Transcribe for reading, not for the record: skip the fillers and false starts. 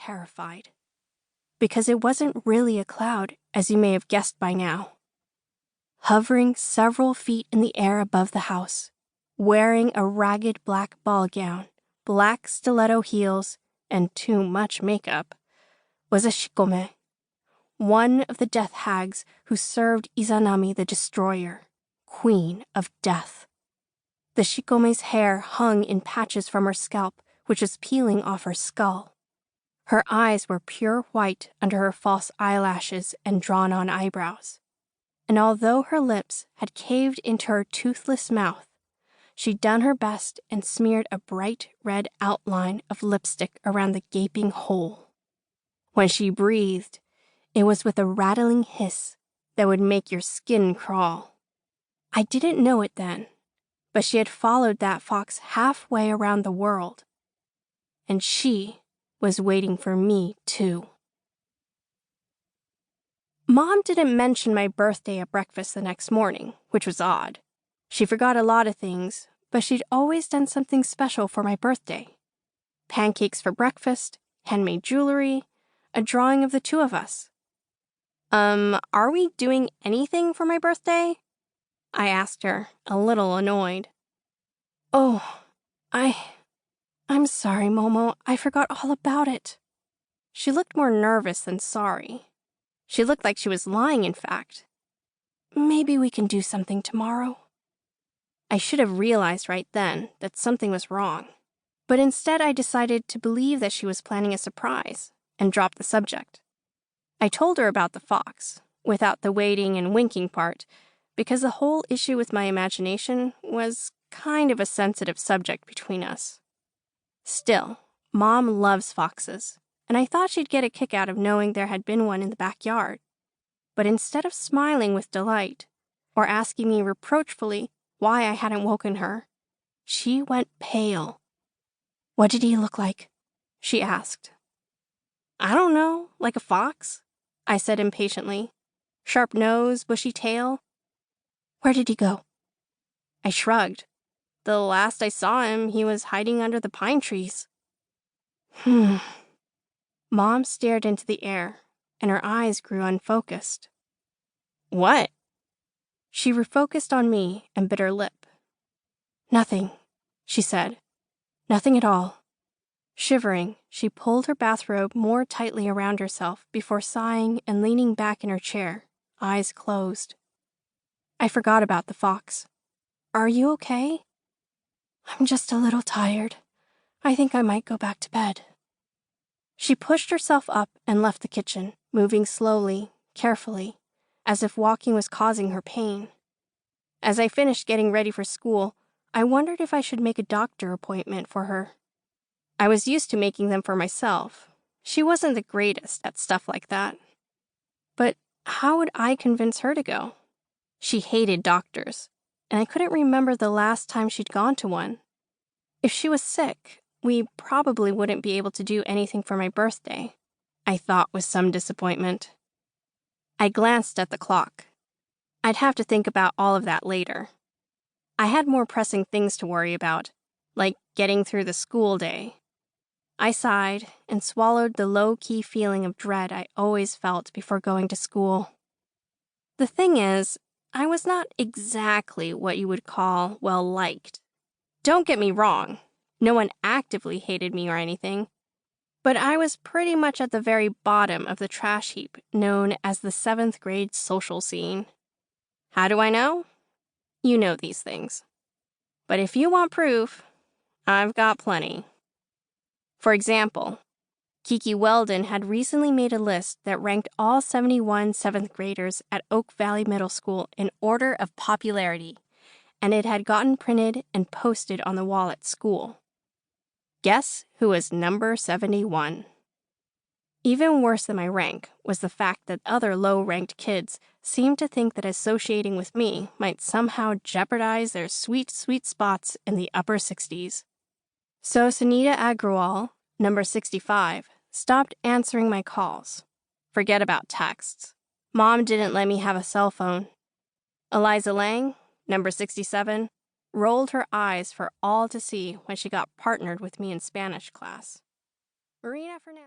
terrified. Because it wasn't really a cloud, as you may have guessed by now. Hovering several feet in the air above the house, wearing a ragged black ball gown, black stiletto heels, and too much makeup, was a shikome, one of the death hags who served Izanami the Destroyer, Queen of Death. The shikome's hair hung in patches from her scalp, which was peeling off her skull. Her eyes were pure white under her false eyelashes and drawn-on eyebrows. And although her lips had caved into her toothless mouth, she'd done her best and smeared a bright red outline of lipstick around the gaping hole. When she breathed, it was with a rattling hiss that would make your skin crawl. I didn't know it then, but she had followed that fox halfway around the world. And she was waiting for me, too. Mom didn't mention my birthday at breakfast the next morning, which was odd. She forgot a lot of things, but she'd always done something special for my birthday. Pancakes for breakfast, handmade jewelry, a drawing of the two of us. Are we doing anything for my birthday? I asked her, a little annoyed. Oh, I'm sorry, Momo. I forgot all about it. She looked more nervous than sorry. She looked like she was lying, in fact. Maybe we can do something tomorrow. I should have realized right then that something was wrong. But instead I decided to believe that she was planning a surprise and dropped the subject. I told her about the fox, without the waiting and winking part, because the whole issue with my imagination was kind of a sensitive subject between us. Still, Mom loves foxes, and I thought she'd get a kick out of knowing there had been one in the backyard. But instead of smiling with delight, or asking me reproachfully why I hadn't woken her, she went pale. What did he look like? She asked. I don't know, like a fox, I said impatiently. Sharp nose, bushy tail. Where did he go? I shrugged. The last I saw him, he was hiding under the pine trees. Mom stared into the air, and her eyes grew unfocused. What? She refocused on me and bit her lip. Nothing, she said. Nothing at all. Shivering, she pulled her bathrobe more tightly around herself before sighing and leaning back in her chair, eyes closed. I forgot about the fox. Are you okay? I'm just a little tired. I think I might go back to bed. She pushed herself up and left the kitchen, moving slowly, carefully, as if walking was causing her pain. As I finished getting ready for school, I wondered if I should make a doctor appointment for her. I was used to making them for myself. She wasn't the greatest at stuff like that. But how would I convince her to go? She hated doctors, and I couldn't remember the last time she'd gone to one. If she was sick, we probably wouldn't be able to do anything for my birthday, I thought with some disappointment. I glanced at the clock. I'd have to think about all of that later. I had more pressing things to worry about, like getting through the school day. I sighed and swallowed the low-key feeling of dread I always felt before going to school. The thing is, I was not exactly what you would call well-liked. Don't get me wrong, no one actively hated me or anything, but I was pretty much at the very bottom of the trash heap known as the 7th grade social scene. How do I know? You know these things. But if you want proof, I've got plenty. For example, Kiki Weldon had recently made a list that ranked all 71 7th graders at Oak Valley Middle School in order of popularity, and it had gotten printed and posted on the wall at school. Guess who was number 71? Even worse than my rank was the fact that other low-ranked kids seemed to think that associating with me might somehow jeopardize their sweet, sweet spots in the upper 60s. So Sunita Agrawal, number 65, stopped answering my calls. Forget about texts. Mom didn't let me have a cell phone. Eliza Lang, number 67, rolled her eyes for all to see when she got partnered with me in Spanish class. Marina Fernandez.